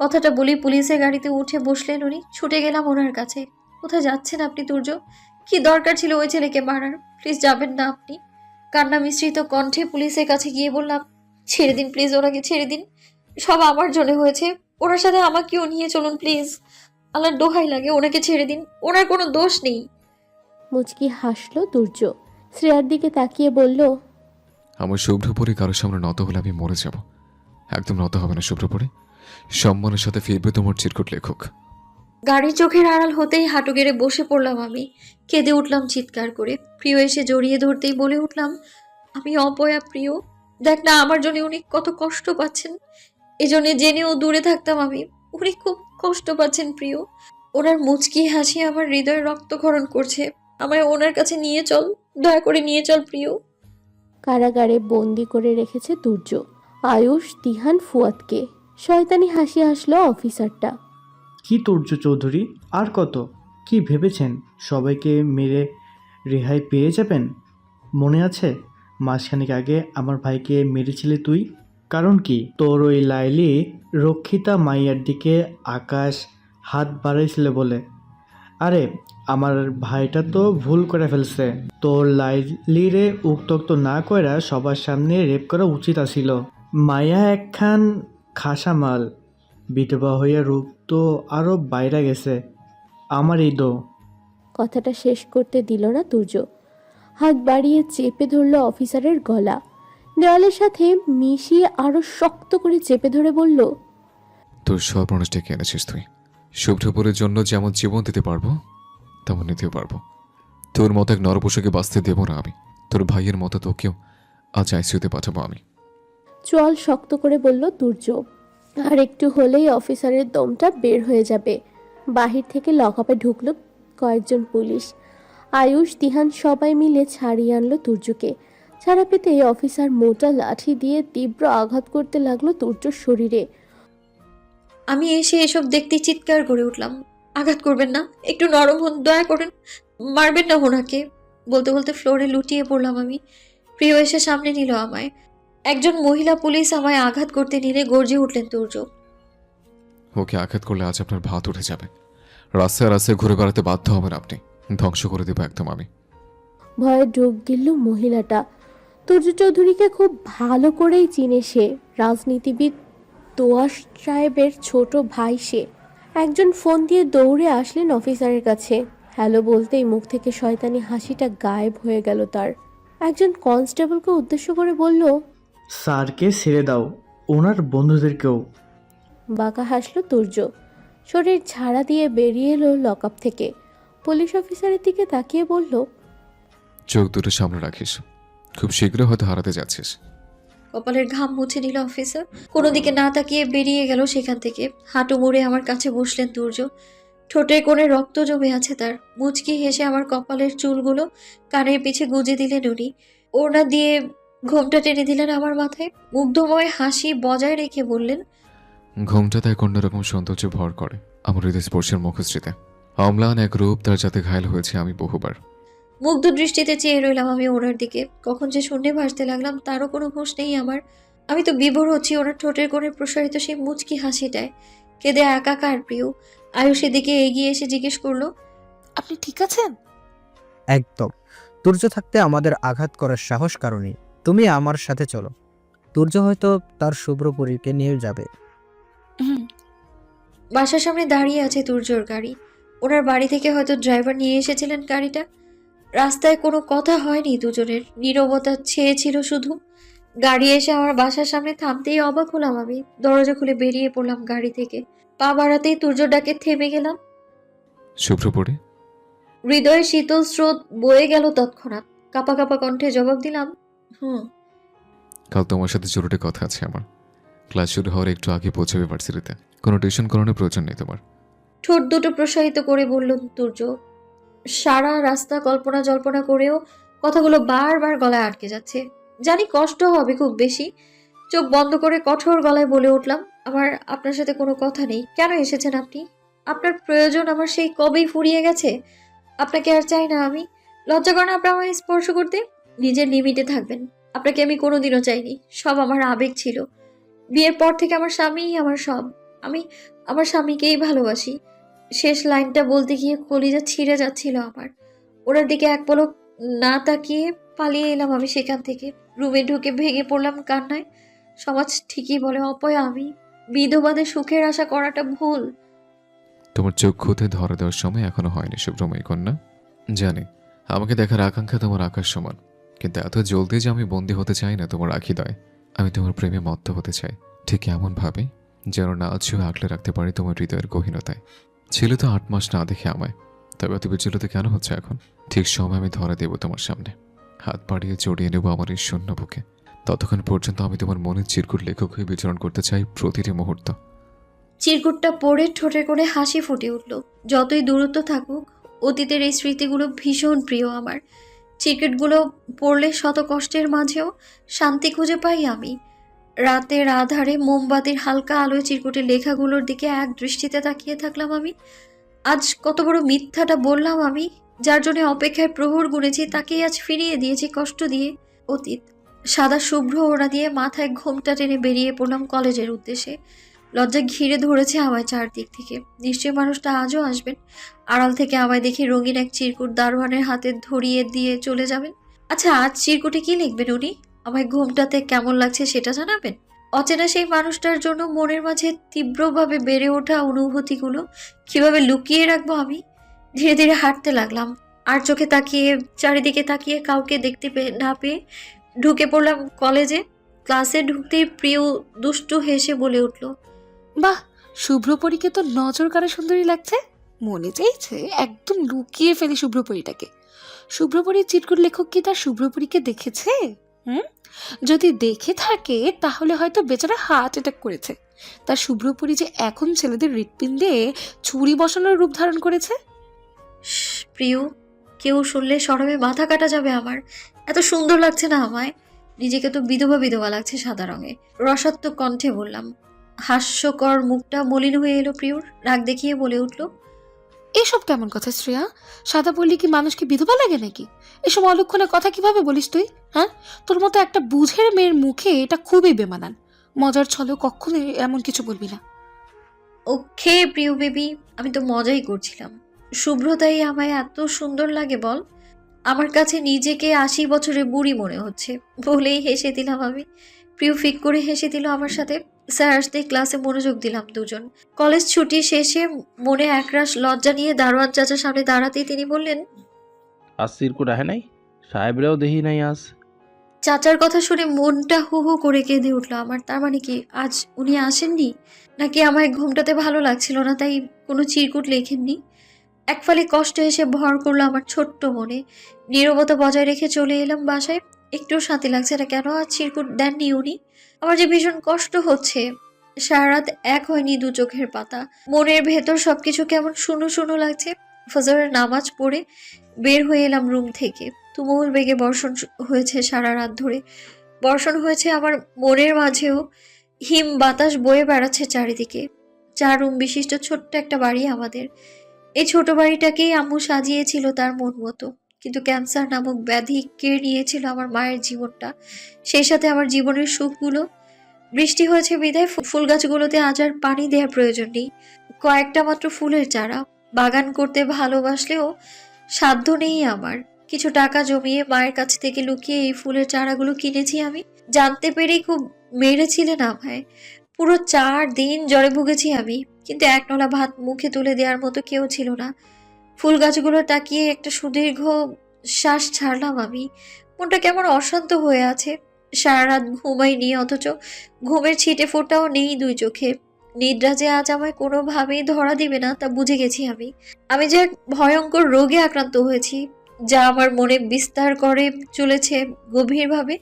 কথাটা বলি পুলিশের গাড়িতে উঠে বসলেন উনি। ছুটে গেলাম ওনার কাছে। কোথায় যাচ্ছেন আপনি তুর্য? কি দরকার ছিল ওই ছেলেকে মারার? প্লিজ যাবেন না আপনি। কান্না মিশ্রিত কণ্ঠে পুলিশের কাছে গিয়ে বললাম, ছেড়ে দিন প্লিজ, ওনাকে ছেড়ে দিন। সব আমার জন্য হয়েছে। ওনার সাথে আমাকেও নিয়ে চলুন প্লিজ। আল্লাহর দোহাই লাগে, ওনাকে ছেড়ে দিন। ওনার কোনো দোষ নেই। মুচকি হাসলো দুর্য। শ্রেয়ার দিকে তাকিয়ে বলল, আমার শুভ্রপরী কারোর সামনে নত হলে আমি মরে যাব। একদম নত হবে না শুভ্রপরী। সম্মানের সাথে ফিরবে তোমার চিরকুট লেখক। গাড়ির চোখের আড়াল হতেই হাঁটু গেড়ে বসে পড়লাম আমি। কেঁদে উঠলাম চিৎকার করে। প্রিয় এসে জড়িয়ে ধরতেই বলে উঠলাম, আমি অপয়া প্রিয়। দেখ না আমার জন্য উনি কত কষ্ট পাচ্ছেন। এজন্য জেনেও দূরে থাকতাম আমি। উনি খুব কষ্ট পাচ্ছেন প্রিয়। ওনার মুচকি হাসি আমার হৃদয়ে রক্তক্ষরণ করছে। আমায় ওনার কাছে নিয়ে চল, দয়া করে নিয়ে চল প্রিয়। কারাগারে বন্দি করে রেখেছে দুর্য আয়ুষ, তিহান, ফুয়াদকে। শয়তানি হাসি হাসলো অফিসারটা। কি তুর্য চৌধুরী, আর কত? কি ভেবেছেন সবাইকে মেরে রেহাই পেয়ে যাবেন? মনে আছে মাসখানেক আগে আমার ভাইকে মেরেছিলি তুই? কারণ কি তোর ওই লাইলি রক্ষিতা মাইয়ার দিকে আকাশ হাত বাড়াইছিল বলে? আরে আমার ভাইটা তো ভুল করে ফেলছে। তোর লাইলিরে উত্তক্ত না কইরা সবার সামনে রেপ করা উচিত আছিল। মায়া একখান খাসা মাল, বিধবা হইয়া রূপ তো আরো বাইরা গেছে। আমার এই দো। কথাটা শেষ করতে দিল না দুর্য। হাত বাড়িয়ে চেপে ধরলো অফিসারের গলা। দেওয়ালের সাথে মিশিয়ে আরো শক্ত করে চেপে ধরে বলল, তোর সর্বনাশ ডেকে এনেছিস তুই। শুভ্রপরীর জন্য যেমন জীবন দিতে পারবো তেমন নিতেও পারবো। তোর মতো এক নরপশুকে বাঁচতে দেবো না আমি। তোর ভাইয়ের মতো তোকেও আজ আইসিইউতে পাঠাবো আমি। চোয়াল শক্ত করে বলল দুর্য। আর একটু হলেই অফিসারের দমটা বের হয়ে যাবে। বাহির থেকে লকআপে ঢুকলো কয়েকজন পুলিশ। আয়ুষ, তিহান সবাই মিলে ছাড়িয়ে আনলো তুর্যকে। ছাড়া পেতে অফিসার মোটা লাঠি দিয়ে তীব্র আঘাত করতে লাগলো তুর্যর শরীরে। আমি এসে এসব দেখতে চিৎকার করে উঠলাম, আঘাত করবেন না, একটু নরম হন দয়া করেন, মারবেন না ওনাকে। বলতে বলতে ফ্লোরে লুটিয়ে পড়লাম আমি। প্রিয় এসে সামনে নিল আমায়। একজন মহিলা পুলিশ আমায় আঘাত করতে নিলে গর্জে উঠলেন তুর্য। ওকে আঘাত করলে আজ আপনার ভাত উঠে যাবে। রাস্তায় রাস্তায় ঘুরে বেড়াতে বাধ্য হবেন আপনি। ধ্বংস করে দেবো একদম আমি। ভয়ে ঢোক গিলল মহিলাটা। তুর্য চৌধুরীকে খুব ভালো করেই চিনে সে। রাজনীতিবিদ তোয়াশ সাহেবের ছোট ভাই সে। একজন ফোন দিয়ে দৌড়ে আসলেন অফিসারের কাছে। হ্যালো বলতেই মুখ থেকে শয়তানি হাসিটা গায়েব হয়ে গেল তার। একজন কনস্টেবলকে উদ্দেশ্য করে বলল, স্যারকে ছেড়ে দাও, ওনার বন্ধুদেরকেও। বাঁকা হাসলো তুর্য। শরীর ঝাড়া দিয়ে বেরিয়ে এলো লকআপ থেকে। পুলিশ অফিসারের দিকে তাকিয়ে বলল, চোখ দুটো সামনে রাখিস, খুব শীঘ্রই হয়তো হারাতে যাচ্ছিস। কপালের ঘাম মুছে নিল অফিসার। কোনো দিকে না তাকিয়ে বেরিয়ে গেল সেখান থেকে। হাঁটু মুড়ে আমার কাছে বসলেন তুর্য। ঠোঁটের কোণে রক্ত জমে আছে তার। মুচকি হেসে আমার কপালের চুলগুলো কানের পিছে গুজে দিলেন উনি। ওড়না দিয়ে ঘোমটা টেনে দিলেন আমার মাথায়। মুগ্ধময় হাসি বজায় রেখে বললেন, ঘুমটা তাই অন্যরকম সৌন্দর্য ভর করে আমার হৃদয় স্পর্শের মুখশ্রীতে। অম্লান এক রূপ তার যাতে ঘায়ল হয়েছে আমি বহুবার। মুগ্ধ দৃষ্টিতে চেয়ে রইলাম আমি ওনার দিকে। কখন যে শূন্যে ভাসতে লাগলাম তারও কোনো হুঁশ নেই আমার। আমি তো বিভোর হচ্ছি ওনার ঠোঁটের কোণে প্রসারিত সেই মুচকি হাসিটায়। কেঁদে একাকার প্রিয়। আয়ুষের দিকে এগিয়ে এসে জিজ্ঞেস করলো, আপনি ঠিক আছেন? একদম। তুর্য থাকতে আমাদের আঘাত করার সাহস কারণে তুমি আমার সাথে চলো। তুর্য হয়তো তার শুভ্রপরীকে নিয়ে যাবে। হুম। বাসার সামনে দাঁড়িয়ে আছে তুর্যর গাড়ি। ওনার বাড়ি থেকে হয়তো ড্রাইভার নিয়ে এসেছিলেন গাড়িটা। রাস্তায় কোনো কথা হয়নি দুজনের, নীরবতা ছেয়েছিল শুধু। গাড়ি এসে আমার বাসার সামনে থামতেই অবাক হলাম আমি। দরজা খুলে বেরিয়ে পড়লাম গাড়ি থেকে। পা বাড়াতেই তুর্যর ডাকে থেমে গেলাম। শুভ্রপরী, হৃদয়ে শীতল স্রোত বয়ে গেল তৎক্ষণাৎ। কাপা কাপা কণ্ঠে জবাব দিলাম, হুম। কাল তোমার সাথে জরুরি কথা আছে আমার। ক্লাস শুরু হওয়ার একটু আগে পৌঁছাবে ভার্সিটিতে। কোনো টিউশন করানোর প্রয়োজন নেই তোমার। ঠোঁট দুটো প্রসারিত করে বলল তুর্য। সারা রাস্তা কল্পনা জল্পনা করেও কথাগুলো বারবার গলায় আটকে যাচ্ছে। জানি কষ্ট হবে খুব বেশি। চোখ বন্ধ করে কঠোর গলায় বলে উঠলাম, আমার আপনার সাথে কোনো কথা নেই। কেন এসেছেন আপনি? আপনার প্রয়োজন আমার সেই কবেই ফুরিয়ে গেছে। আপনাকে আর চাই না আমি। লজ্জা করে না আপনার আমায় স্পর্শ করতে? নিজের লিমিটে থাকবেন। আপনাকে আমি কোনোদিনও চাইনি। সব আমার আবেগ ছিল। বিয়ের পর থেকে আমার স্বামীই আমার সব। আমি আমার স্বামীকেই ভালোবাসি। শেষ লাইনটা বলতে গিয়ে কলিজা ছিঁড়ে যাচ্ছিল আমার। ওনার দিকে এক পলক না তাকিয়ে পালিয়ে এলাম আমি সেখান থেকে। রুমে ঢুকে ভেঙে পড়লাম কান্নায়। সমাজ ঠিকই বলে অপয়া আমি, বিধবাদের সুখের আশা করাটা ভুল। তোমার চক্ষুতে ধরা দেওয়ার সময় এখনো হয়নি শুভ্রময়ী কন্যা। জানি আমাকে দেখার আকাঙ্ক্ষা তোমার আকাশ সমান, কিন্তু এত জলদি যে আমি বন্দী হতে চাই না তোমার আখিদয়। আমি তোমার প্রেমে মত্ত হতে চাই, ঠিক এমন ভাবে যেন না ছুঁয়ে আঁকলে রাখতে পারি তোমার হৃদয়ের গহীনতায়। ছিল তো 8 মাস না দেখে আমায়, তবে এত বিচলিত কেন হচ্ছে এখন? ঠিক সময় আমি ধরা দেব তোমার সামনে, হাত বাড়িয়ে জড়িয়ে নেব আমার এই শূন্য বুকে। ততক্ষণ পর্যন্ত আমি তোমার মনের চিরকুট লেখক হয়ে বিচরণ করতে চাই প্রতিটি মুহূর্ত। চিরকুটটা পড়ে ঠোঁটে করে হাসি ফুটে উঠল। যতই দূরত্ব থাকুক, অতীতের এই স্মৃতিগুলো ভীষণ প্রিয় আমার। চিরকুটগুলো পড়লে শত কষ্টের মাঝেও শান্তি খুঁজে পাই আমি। রাতের আধারে মোমবাতির হালকা আলোয় চিরকুটের লেখাগুলোর দিকে এক দৃষ্টিতে তাকিয়ে থাকলাম আমি। আজ কত বড় মিথ্যাটা বললাম আমি, যার জন্য অপেক্ষায় প্রহর গুনেছি, তাকেই আজ ফিরিয়ে দিয়েছি কষ্ট দিয়ে। অতীত সাদা শুভ্র ওড়না দিয়ে মাথায় ঘোমটা টেনে বেরিয়ে পড়লাম কলেজের উদ্দেশ্যে। লজ্জা ঘিরে ধরেছে আমায় চারদিক থেকে। নিশ্চয়ই মানুষটা আজও আসবেন, আড়াল থেকে আমায় দেখে রঙিন এক চিরকুট দারোয়ানের হাতে ধরিয়ে দিয়ে চলে যাবেন। আচ্ছা, আজ চিরকুটে কি লিখবেন উনি? আমায় ঘুমটাতে কেমন লাগছে সেটা জানাবেন। অচেনা সেই মানুষটার জন্য মনের মাঝে তীব্রভাবে বেড়ে ওঠা অনুভূতিগুলো কিভাবে লুকিয়ে রাখবো আমি? ধীরে ধীরে হাঁটতে লাগলাম, আর চোখে তাকিয়ে চারিদিকে তাকিয়ে কাউকে দেখতে না পেয়ে ঢুকে পড়লাম কলেজে। ক্লাসে ঢুকতেই প্রিয় দুষ্টু হেসে বলে উঠল, বাহ, শুভ্রপরীকে তো নজর কাড়া সুন্দরী লাগছে। মনে চাইছে একদম লুকিয়ে ফেলি শুভ্রপরীটাকে। শুভ্রপরীর চিরকুট লেখক কি তার শুভ্রপরীকে দেখেছে? যদি দেখে থাকে তাহলে হয়তো বেচারা হার্ট অ্যাটাক করেছে। তার শুভ্রপরী যে এখন ছেলেদের হৃৎপিণ্ডে ছুরি বসানোর রূপ ধারণ করেছে। প্রিয়, কেউ শুনলে শরমে মাথা কাটা যাবে আমার। এত সুন্দর লাগছে না আমায়, নিজেকে তো বিধবা বিধবা লাগছে সাদা রঙে। রসাত্মক কণ্ঠে বললাম। হাস্যকর মুখটা মলিন হয়ে এলো প্রিয়র, রাগ দেখিয়ে বলে উঠল, এসব কেমন কথা শ্রেয়া? সাদা বললি কি মানুষকে বিধবা লাগে নাকি? এসব অলক্ষণে কথা কিভাবে বলিস তুই? হ্যাঁ, তোর মতো একটা বুঝের মেয়ের মুখে এটা খুবই বেমানান। মজার ছলেও কখনো এমন কিছু বলবি না। ওকে প্রিয় বেবি, আমি তো মজাই করছিলাম। শুভ্রতাই আমায় এত সুন্দর লাগে বল? আমার কাছে নিজেকে 80 বছরের বুড়ি মনে হচ্ছে বলেই হেসে দিলাম আমি। প্রিয় ফিক করে হেসে দিল আমার সাথে। স্যার আসতেই ক্লাসে মনোযোগ দিলাম দুজন। কলেজ ছুটি শেষে মনে একরাশ লজ্জা নিয়ে দারোয়ান চাচার সামনে দাঁড়াতেই তিনি বললেন, আজ চিরকুট আহে নাই, সাহেবরেও দেখি নাই আজ। চাচার কথা শুনে মনটা হু হু করে কেঁদে উঠলো আমার। তার মানে কি আজ উনি আসেননি? নাকি আমায় ঘুমটাতে ভালো লাগছিল না তাই কোনো চিরকুট লেখেননি? এক ফালি কষ্ট এসে ভর করলো আমার ছোট্ট মনে। নীরবতা বজায় রেখে চলে এলাম বাসায়। একটু শান্তি লাগছে না। কেন আজ চিরকুট দেননি উনি? আমার যে ভীষণ কষ্ট হচ্ছে। সারা রাত এক হয়নি দু চোখের পাতা। মনের ভেতর সবকিছু কেমন শুনো শুনো লাগছে। ফজরের নামাজ পড়ে বের হয়ে এলাম রুম থেকে। তুমুল বেগে বর্ষণ হয়েছে সারা রাত ধরে। বর্ষণ হয়েছে আমার মনের মাঝেও। হিম বাতাস বয়ে বেড়াচ্ছে চারিদিকে। 4 রুম বিশিষ্ট ছোট্ট একটা বাড়ি আমাদের। এই ছোট বাড়িটাকেই আম্মু সাজিয়েছিল তার মন মতো, কিন্তু ক্যান্সার নামক ব্যাধি কেড়ে নিয়েছিল আমার মায়ের জীবনটা, সেই সাথে আমার জীবনের সুখগুলো। বৃষ্টি হয়েছে বিধায় ফুল গাছগুলোতে আজ আর পানি দেওয়ার প্রয়োজন নেই। কয়েকটা মাত্র ফুলের চারা। বাগান করতে ভালোবাসলেও সাধ্য নেই আমার। কিছু টাকা জমিয়ে মায়ের কাছ থেকে লুকিয়ে এই ফুলের চারাগুলো কিনেছি আমি। জানতে পেরেই খুব মেরেছিলেন আমায়। পুরো 4 দিন জ্বরে ভুগেছি আমি, কিন্তু এক নলা ভাত মুখে তুলে দেওয়ার মতো কেউ ছিল না। ফুল গাছগুলো তাকিয়ে একটা সুদীর্ঘ শ্বাস ছাড়লাম আমি। মনটা কেমন অশান্ত হয়ে আছে। সারা রাত ঘুমাইনি, অথচ ঘুমের ছিটে ফোটাও নেই 2 চোখে। নিদ্রা যে আজ আমায় কোনোভাবেই ধরা দিবে না তা বুঝে গেছি আমি। আমি যে এক ভয়ঙ্কর রোগে আক্রান্ত হয়েছি, যা আমার মনে বিস্তার করে চলেছে গভীরভাবে।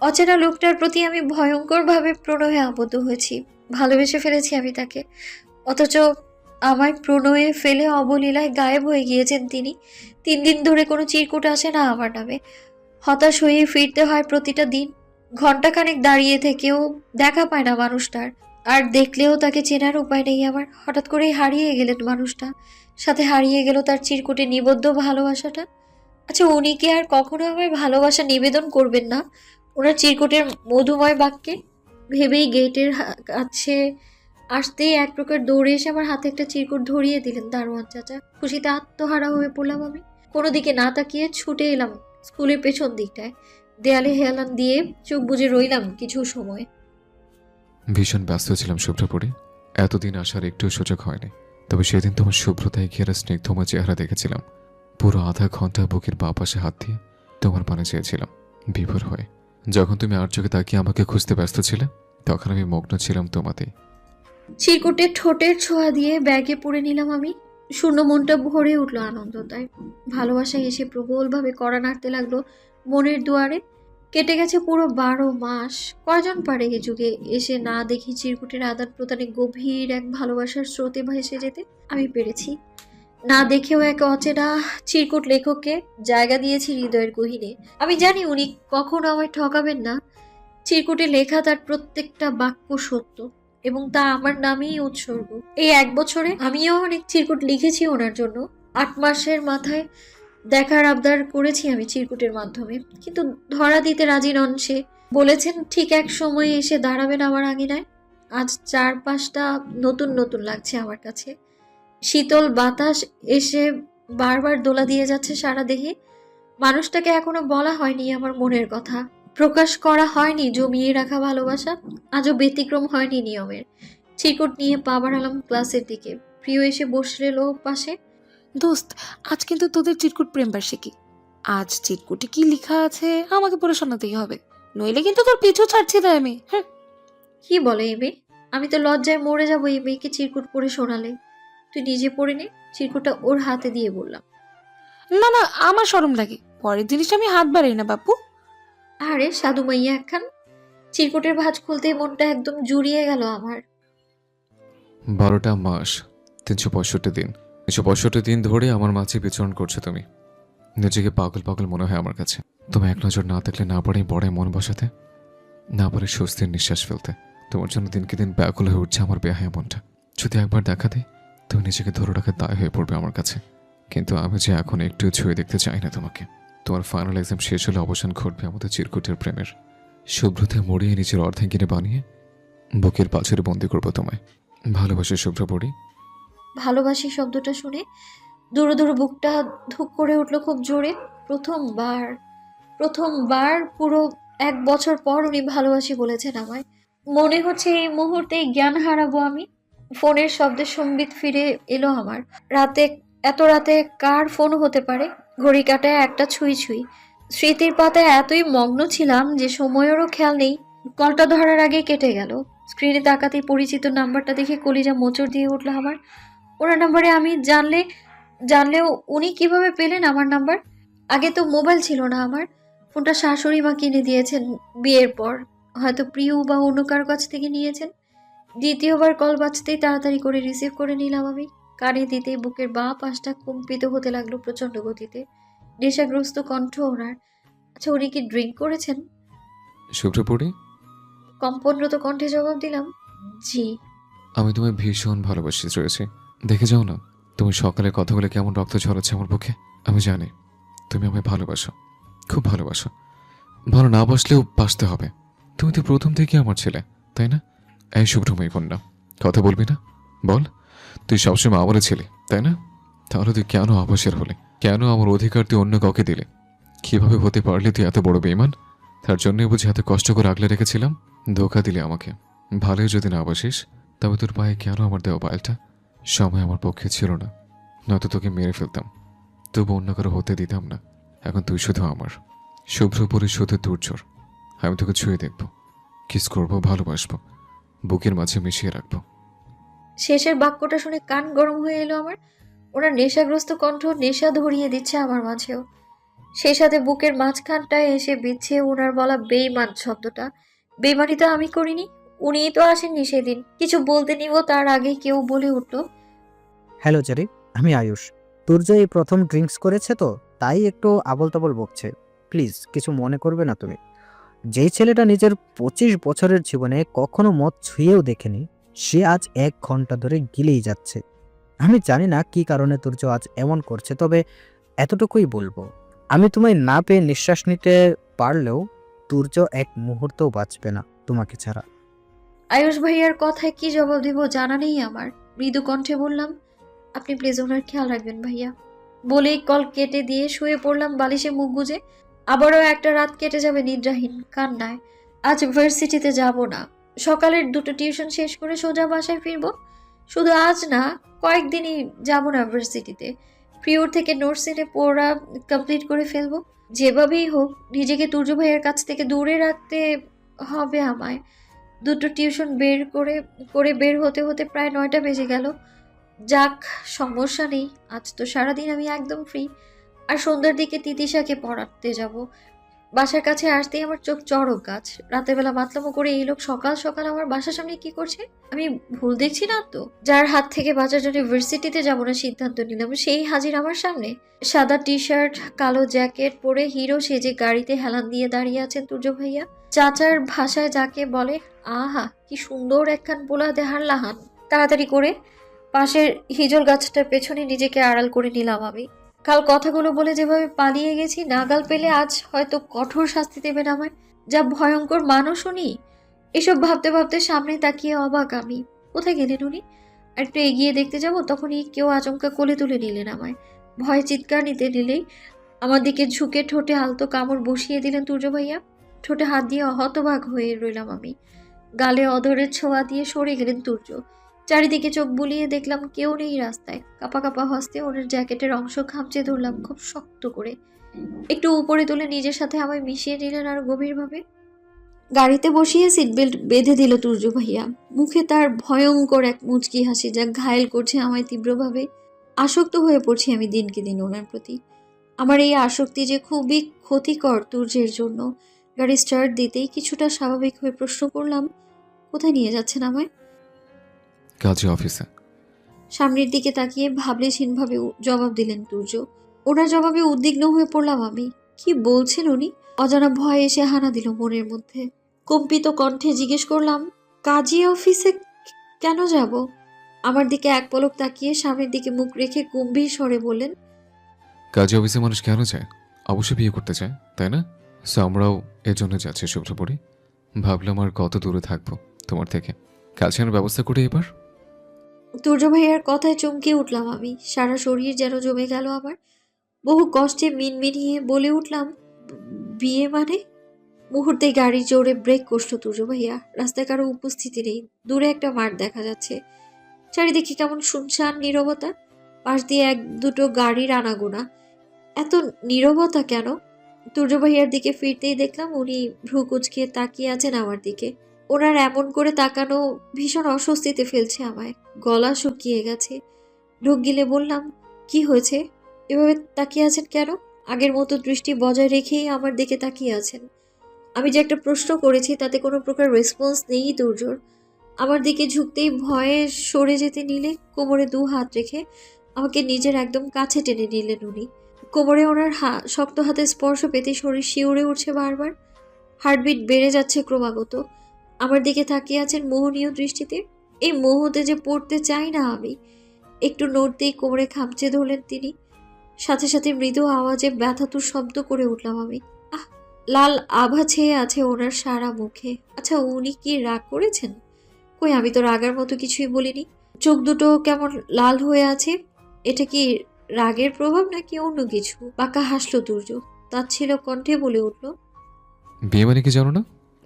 অচেনা লোকটার প্রতি আমি ভয়ঙ্করভাবে প্রণয়ে আবদ্ধ হয়েছি। ভালোবেসে ফেলেছি আমি তাকে, অথচ আমায় প্রণয়ে ফেলে অবলীলায় গায়েব হয়ে গিয়েছেন তিনি। 3 দিন ধরে কোনো চিরকুট আসে না আমার নামে। হতাশ হয়ে ফিরতে হয় প্রতিটা দিন। ঘন্টাখানেক দাঁড়িয়ে থেকেও দেখা পায় না মানুষটার। আর দেখলেও তাকে চেনার উপায় নেই আমার। হঠাৎ করেই হারিয়ে গেলেন মানুষটা, সাথে হারিয়ে গেল তার চিরকুটে নিবদ্ধ ভালোবাসাটা। আচ্ছা, উনি কি আর কখনো আমায় ভালোবাসা নিবেদন করবেন না ওনার চিরকুটের মধুময় বাক্যে? ভেবেই গেটের কাছে আসতেই এক প্রকার দৌড়ে এসে আমার হাতে একটা চিরকুট ধরিয়ে দিলেন দারোয়ান চাচা। খুশিতে আত্মহারা হয়ে পড়লাম আমি। কোনো দিকে না তাকিয়ে ছুটে এলাম স্কুলের পেছন দিকটায়। দেয়ালে হেলান দিয়ে চোখ বুজে রইলাম কিছু সময়। ভীষণ ব্যস্ত ছিলাম শুভ্রপুরী, এতদিন আসার একটু সুযোগ হয়নি। তবে সেদিন তোমার শুভ্রতায় ঘেরা স্নিগ্ধময় চেহারা দেখেছিলাম। পুরো আধা ঘন্টা বুকের বাঁ পাশে হাত দিয়ে তোমার পানে চেয়েছিলাম বিভোর হয়ে। যখন তুমি আর চোখে তাকিয়ে আমাকে খুঁজতে ব্যস্ত ছিলে, তখন আমি মগ্ন ছিলাম তোমাতেই। চিরকুটে ঠোঁটের ছোঁয়া দিয়ে ব্যাগে পুরে নিলাম আমি। শূন্য মনটা ভরে উঠলো আনন্দতায়। ভালোবাসা এসে প্রবলভাবে কড়া নাড়তে লাগলো মনের দুয়ারে। কেটে গেছে পুরো 12 মাস। কয়জন পারে এ যুগে এসে না দেখি চিরকুটের আদান প্রদানে গভীর এক ভালোবাসার স্রোতে ভেসে যেতে? আমি পেরেছি। না দেখেও এক অচেনা চিরকুট লেখককে জায়গা দিয়েছি হৃদয়ের গহীনে। আমি জানি উনি কখনো আমায় ঠকাবেন না। চিরকুটে লেখা তার প্রত্যেকটা বাক্য সত্য, এবং তা আমার নামেই উৎসর্গ। এই 1 বছরে আমিও অনেক চিরকুট লিখেছি ওনার জন্য। 8 মাসের মাথায় দেখার আবদার করেছি আমি চিরকুটের মাধ্যমে, কিন্তু ধরা দিতে রাজি নন সে। বলেছেন ঠিক এক সময়ে এসে দাঁড়াবেন আমার আঙিনায়। আজ চারপাশটা নতুন নতুন লাগছে আমার কাছে। শীতল বাতাস এসে বারবার দোলা দিয়ে যাচ্ছে সারা দেহে। মানুষটাকে এখনো বলা হয়নি আমার মনের কথা, প্রকাশ করা হয়নি জমিয়ে রাখা ভালোবাসা। আজও ব্যতিক্রম হয়নি নিয়মের। চিরকুট নিয়ে পা বাড়ালাম ক্লাসের দিকে। প্রিয় এসে বসলো পাশে। দোস্ত, আজ কিন্তু তোদের চিরকুট প্রেমবার্ষিকী। আজ চিরকুটে কি লেখা আছে আমাকে পড়ে শোনাতেই হবে, নইলে কিন্তু তোর পিছু ছাড়ছি না আমি। হ্যাঁ, কি বলে এই মেয়ে? আমি তো লজ্জায় মরে যাবো এই মেয়েকে চিরকুট পড়ে শোনালে। তুই নিজে পড়ে নে। চিরকুটটা ওর হাতে দিয়ে বললাম। না না, আমার শরম লাগে। পরের জিনিসটা আমি হাত বাড়াই না বাপু। আরে সাধু মাইয়া একখান। চিরকুটের ভাঁজ খুলতেই মনটা একদম জুড়িয়ে গেল আমার। 12টা মাস, 365 দিন। 365 দিন ধরে আমার মাঝে বিচরণ করছো তুমি। নিজেকে পাগল পাগল মনে হয় আমার কাছে। তুমি এক নজর না দেখলে না পারে বড়ায় মন বসাতে, না পারে স্বস্তির নিঃশ্বাস ফেলতে। তোমার জন্য দিনকে দিন ব্যাকুল হয়ে উঠছে আমার বেহায়া মনটা। যদি একবার দেখা দেয়, তুমি নিজেকে ধরে রাখার দায় হয়ে পড়বে আমার কাছে। কিন্তু আমি যে এখন একটু ছুঁয়ে দেখতে চাই না তোমাকে। তোমার ফাইনাল এক্সাম শেষ হলে অবসান ঘটবে আমাদের চিরকুটের প্রেমের। শুভ্রতা মরিয়ে নিজের অর্ধাঙ্গিনে বানিয়ে বুকের পাঁচরে বন্দি করবো তোমায়। ভালোবাসি শুভ্রপরি। ভালোবাসি শব্দটা শুনে দূর দূর বুকটা ধুক করে উঠলো খুব জোরে। প্রথমবার পুরো 1 বছর পর উনি ভালোবাসি বলেছেন আমায়। মনে হচ্ছে এই মুহূর্তেই জ্ঞান হারাবো আমি। ফোনের শব্দে সম্বিত ফিরে এলো আমার। এত রাতে কার ফোন হতে পারে? ঘড়ি কাটায় 1টা ছুঁই ছুঁই। স্মৃতির পাতায় এতই মগ্ন ছিলাম যে সময়েরও খেয়াল নেই। কলটা ধরার আগে কেটে গেল। স্ক্রিনে তাকাতেই পরিচিত নাম্বারটা দেখে কলিজা মোচড় দিয়ে উঠলো আমার। ওনার নাম্বারে আমি জানলেও উনি কিভাবে পেলেন আমার নাম্বার? আগে তো মোবাইল ছিল না আমার। ফোনটা শাশুড়ি মা কিনে দিয়েছেন বিয়ের পর। হয়তো প্রিয় বা অন্য কারো কাছ থেকে নিয়েছেন। দ্বিতীয়বার কল বাজতেই তাড়াতাড়ি করে রিসিভ করে নিলাম আমি। কানে দিতেই বুকের বাঁ পাশটা কম্পিত হতে লাগলো প্রচণ্ড গতিতে। নেশাগ্রস্ত কণ্ঠ ওনার। আচ্ছা, উনি কি ড্রিঙ্ক করেছেন? শুভ্রপরি, কম্পনরত কণ্ঠে জবাব দিলাম, জি। আমি তোমায় ভীষণ ভালোবাসি রয়েছে। দেখে যাও না, তুমি সকালে কথা বলে কেমন রক্ত ঝরাচ্ছে আমার বুকে। আমি জানি তুমি আমায় ভালোবাসো, খুব ভালোবাসো। ভালো না বাসলেও বাসতে হবে। তুমি তো প্রথম থেকে আমার ছেলে, তাই না? এই শুভ্রময়ী কন্যা, কথা বলবি না? বল, তুই সবসময় আমারই ছেলে, তাই না? তাহলে তুই কেন আবাসের হলে? কেন আমার অধিকার তুই অন্য কাউকে দিলে? কিভাবে হতে পারলি তুই এত বড় বেঈমান? তার জন্যই বুঝি এত কষ্ট করে আগলে রেখেছিলাম। ধোকা দিলে আমাকে। ভালোই যদি না বাসিস, তবে তোর পায়ে কেন আমার দেওয়া পায়েলটা? সময় আমার পক্ষে ছিল না, নয়তো তোকে মেরে ফেলতাম। তবু অন্য কারো হতে দিতাম না। এখন তুই শুধু আমার। শুভ্রপরি শুধু তোর জোর। আমি তোকে ছুঁয়ে দেখব, কিস করবো, ভালোবাসবো, বুকের মাঝে মিশিয়ে রাখবো। শেষের বাক্যটা শুনে কান গরম হয়ে এলো আমার। ওনার নেশাগ্রস্ত কণ্ঠ নেশা ধরিয়ে দিচ্ছে আমার মাঝেও। সেই সাথে বুকের মাঝখানটায় এসে বিচ্ছে ওনার বলা বেইমান শব্দটা। বেইমানি তো আমি করিনি, উনিই তো আসেননি সেদিন। কিছু বলতে নিব তার আগে কেউ বলে উঠল, হ্যালো জেরি, আমি আয়ুষ। তুর্য এই প্রথম ড্রিঙ্কস করেছে তো, তাই একটু আবল তাবল বকছে। প্লিজ কিছু মনে করবে না তুমি। যেই ছেলেটা নিজের 25 বছরের জীবনে কখনো মদ ছুঁয়েও দেখেনি, সে আজ 1 ঘন্টা ধরে গিলেই যাচ্ছে। আমি জানি না কি কারণে তুর্য আজ এমন করছে, তবে এতটুকুই বলবো, আমি তোমায় না পেয়ে নিঃশ্বাস নিতে পারলেও তুর্য 1 মুহূর্তও বাঁচবে না তোমাকে ছাড়া। আয়ুষ ভাইয়ার কথায় কি জবাব দিব জানা নেই আমার। মৃদু কণ্ঠে বললাম, আপনি প্লিজ ওনার খেয়াল রাখবেন ভাইয়া। বলেই কল কেটে দিয়ে শুয়ে পড়লাম বালিশে মুখ গুজে। আবারও একটা রাত কেটে যাবে নিদ্রাহীন কান্নায়। আজ ভার্সিটিতে যাব না। সকালের দুটো টিউশন শেষ করে সোজা বাসায় ফিরবো। শুধু আজ না, কয়েকদিনই যাব না ভার্সিটিতে। প্রিয়র থেকে নোটস এনে পড়া কমপ্লিট করে ফেলবো। যেভাবেই হোক নিজেকে তুর্য ভাইয়ের কাছ থেকে দূরে রাখতে হবে আমায়। দুটো টিউশন বের করে করে বের হতে হতে প্রায় 9টা বেজে গেল। যাক, সমস্যা নেই, আজ তো সারাদিন আমি একদম ফ্রি। আর সন্ধ্যার দিকে তিতিশাকে পড়াতে যাব। বাসার কাছে আসতেই আমার চোখ চড়ক গাছ। রাতের বেলা মাতলামো করে এই লোক সকাল সকাল আমার বাসার সামনে কি করছে? আমি ভুল দেখছি না তো? যার হাত থেকে বাঁচার জন্য ইউনিভার্সিটিতে যাবো না সিদ্ধান্ত নিলাম, সেই হাজির আমার সামনে। সাদা টি শার্ট, কালো জ্যাকেট পরে হিরো সেজে গাড়িতে হেলান দিয়ে দাঁড়িয়ে আছেন তুর্য ভাইয়া। চাচার ভাষায় যাকে বলে, আহা কি সুন্দর একখান পোলা দেহার লাহান। তাড়াতাড়ি করে পাশের হিজল গাছটার পেছনে নিজেকে আড়াল করে নিলাম আমি। কাল কথাগুলো বলে যেভাবে পালিয়ে গেছি, নাগাল পেলে আজ হয়তো কঠোর শাস্তি দেবেন আমায়। যা ভয়ঙ্কর মানুষ উনি! এসব ভাবতে ভাবতে সামনে তাকিয়ে অবাক আমি। কোথায় গেলেন উনি? আর একটু এগিয়ে দেখতে যাব, তখনই কেউ আচমকা কোলে তুলে নিলেন আমায়। ভয়ে চিৎকার নিতে নিলেই আমার দিকে ঝুঁকে ঠোঁটে আলতো কামড় বসিয়ে দিলেন তুর্য ভাইয়া। ঠোঁটে হাত দিয়ে হতবাক হয়ে রইলাম আমি। গালে অধরের ছোঁয়া দিয়ে সরে গেলেন তুর্য। চারিদিকে চোখ বুলিয়ে দেখলাম কেউ নেই রাস্তায়। কাপা কাপা হস্তে ওনার জ্যাকেটের অংশ খামচে ধরলাম খুব শক্ত করে। একটু উপরে তুলে নিজের সাথে আমায় মিশিয়ে নিলেন আরো গভীরভাবে। গাড়িতে বসিয়ে সিট বেল্ট বেঁধে দিল তুর্য ভাইয়া। মুখে তার ভয়ঙ্কর এক মুচকি হাসি, যা ঘায়েল করছে আমায় তীব্রভাবে। আসক্ত হয়ে পড়ছি আমি দিনকে দিন ওনার প্রতি। আমার এই আসক্তি যে খুবই ক্ষতিকর তুর্যের জন্য। গাড়ি স্টার্ট দিতেই কিছুটা স্বাভাবিক হয়ে প্রশ্ন করলাম, কোথায় নিয়ে যাচ্ছেন আমায়? কাজে অফিসে। সামনের দিকে তাকিয়ে ভাবলেশীনভাবে জবাব দিলেন তুর্য। ওনার জবাবে উদ্বিগ্ন হয়ে পড়লাম আমি। কি বলছেন উনি? অজানা ভয় এসে হানা দিল মনের মধ্যে। কম্পিত কণ্ঠে জিজ্ঞেস করলাম, কাজী অফিসে কেন যাব? আমার দিকে এক পলক তাকিয়ে সামনের দিকে মুখ রেখে গম্ভীর স্বরে বললেন, কাজে অফিসে মানুষ কেন যায়? অবশ্যই বিয়ে করতে চায়, তাই না? সো আমরাও এর জন্য যাচ্ছি শুভ্রপরি। ভাবলাম আর কত দূরে থাকবো তোমার থেকে। কাছে আনার ব্যবস্থা করে এবার। তুর্য ভাইয়ার কথায় চমকে উঠলাম আমি। সারা শরীর যেন জমে গেল আমার। বহু কষ্টে মিনমিনিয়ে বলে উঠলাম, বিয়ে মানে? মুহূর্তে গাড়ি জোরে ব্রেক কষল তুর্য ভাইয়া। রাস্তায় কারো উপস্থিতি নেই। দূরে একটা মাঠ দেখা যাচ্ছে। চারিদিকে কেমন শুনশান নীরবতা। পাশ দিয়ে এক দুটো গাড়ির আনাগোনা। এত নীরবতা কেন? তুর্য ভাইয়ার দিকে ফিরতেই দেখলাম উনি ভ্রু কুঁচকে তাকিয়ে আছেন আমার দিকে। ওনার এমন করে তাকানো ভীষণ অস্বস্তিতে ফেলছে আমায়। গলা শুকিয়ে গেছে। ঢোক গিলে বললাম, কি হয়েছে? এভাবে তাকিয়ে আছেন কেন? আগের মতো দৃষ্টি বজায় রেখেই আমার দিকে তাকিয়ে আছেন। আমি যে একটা প্রশ্ন করেছি তাতে কোনো প্রকার রেসপন্স নেই তুর্যর। আমার দিকে ঝুঁকতেই ভয়ে সরে যেতে নিলে কোমরে 2 হাত রেখে আমাকে নিজের একদম কাছে টেনে নিলেন উনি। কোমরে ওনার শক্ত হাতে স্পর্শ পেতে শরীর শিউরে উঠছে বারবার। হার্টবিট বেড়ে যাচ্ছে ক্রমাগত। আমার দিকে তাকিয়ে আছেন মোহনীয় দৃষ্টিতে। এই মোহতে যে পড়তে চাই না আমি। একটু নড়তেই কোমরে খামচে ধরলেন তিনি। সাথে সাথে মৃদু আওয়াজে ব্যথাতুর শব্দ করে উঠলাম আমি। আহ! লাল আভা ছেয়ে আছে ওনার সারা মুখে। আচ্ছা, উনি কি রাগ করেছেন? কই, আমি তো রাগার মতো কিছুই বলিনি। চোখ দুটো কেমন লাল হয়ে আছে। এটা কি রাগের প্রভাব নাকি অন্য কিছু? বাঁকা হাসলো তুর্য। তাচ্ছিল কণ্ঠে বলে উঠল, বিয়ে মানে কি জানো না?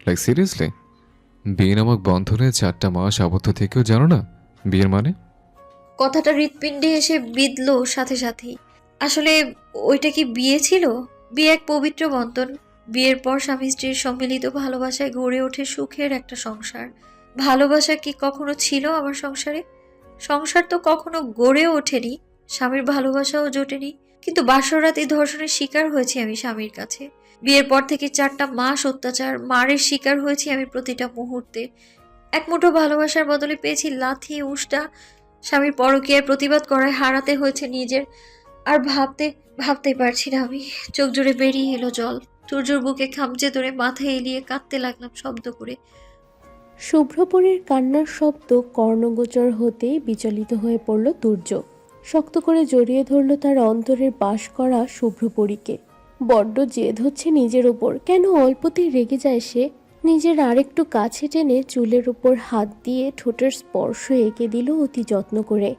Like seriously? বিয়ে নামক বন্ধনে 4টা মাস আবদ্ধ থেকেও জানো না বিয়ের মানে? কথাটা হৃৎপিণ্ডে এসে বিঁধল সাথে সাথেই। আসলে ওইটা কি বিয়ে ছিল? বিয়ে এক পবিত্র বন্ধন। বিয়ের পর স্বামী স্ত্রীর সম্মিলিত ভালোবাসায় গড়ে ওঠে সুখের একটা সংসার। ভালোবাসা কি কখনো ছিল আমার সংসারে? সংসার তো কখনো গড়ে ওঠেনি, স্বামীর ভালোবাসাও জোটেনি। কিন্তু বাসরাতে ধর্ষণের শিকার হয়েছি আমি স্বামীর কাছে। বিয়ের পর থেকে 4টা মাস অত্যাচার, মারের শিকার হয়েছি আমি প্রতিটা মুহূর্তে। এক মুঠো ভালোবাসার বদলে পেয়েছি লাথি, উষ্টা। স্বামীর পরকীয়ায় প্রতিবাদ করায় হারাতে হয়েছে নিজের। আর ভাবতেই পারছি না আমি। চোখ জুড়ে বেরিয়ে এলো জল। সূর্যর বুকে খামচে ধরে মাথায় এলিয়ে কাঁদতে লাগলাম শব্দ করে। শুভ্রপরীর কান্নার শব্দ কর্ণগোচর হতেই বিচলিত হয়ে পড়ল তুর্য। শক্ত করে জড়িয়ে ধরল তার অন্তরের বাস করা শুভ্রপরীকে। বড্ড জেদ হচ্ছে নিজের ওপর। কেন অল্পতেই রেগে যায় সে? নিজের আরেকটু কাছে টেনে চুলের উপর হাত দিয়ে ঠোঁটের স্পর্শ এঁকে দিল অতি যত্ন করে।